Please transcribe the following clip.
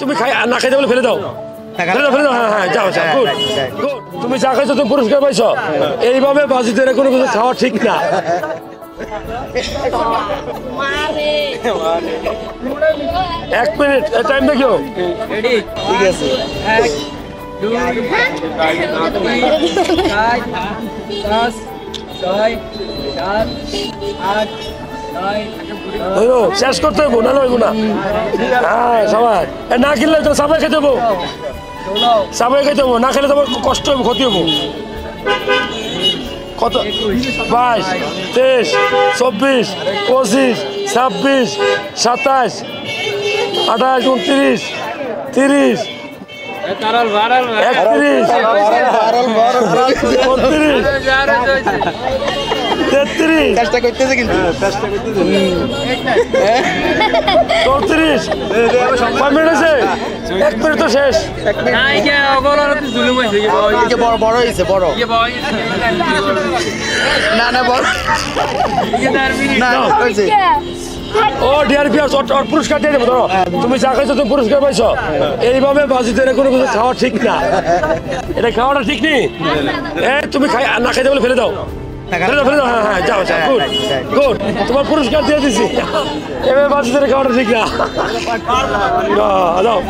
তুমি না খাইতে বলে ফেলে দাও, ফেলে দাও। হ্যাঁ, যাও গুড গুড। তুমি যা খাইছো তুমি পুরস্কার পাইছো। এইভাবে বাজি ধরে কোনো কিছু খাওয়া ঠিক না। 1 মিনিট টাইম দেখিও। ঠিক আছে। 1 2 3 4 5 6 7 8 9 শেষ করতে হইব, না হইব না। হ্যাঁ সবাই না কিনলে তো সাবাই খেতে হবো, সাবাই খেতে হবো। না খেলে তোমার কষ্ট হইব, ক্ষতি হবো। কত? 22 23 24 25 26 27 28 29 30 31 33 চেষ্টা করতেছে কিন্তু 34 কয় মিনিট আছে? 1 মিনিট তো শেষ। বড় হয়েছে বড় না না বড় না হয়েছে। ও ডিয়ার ভিউয়ার্স, ওর পুরস্কার দিয়ে দেবো। ধরো তুমি যা খাইছো তুমি পুরস্কার পাইছো। এইভাবে বাজি ধরে কোনো কিছু খাওয়া ঠিক না। এটা খাওয়াটা ঠিক নেই। তুমি না খাইতে বলে ফেলে দাও, ফেলে দাও। হ্যাঁ, যাও গুড গুড। তোমার পুরস্কার দিয়ে দিছি। এভাবে বাজি ধরে খাওয়াটা ঠিক না। যাও।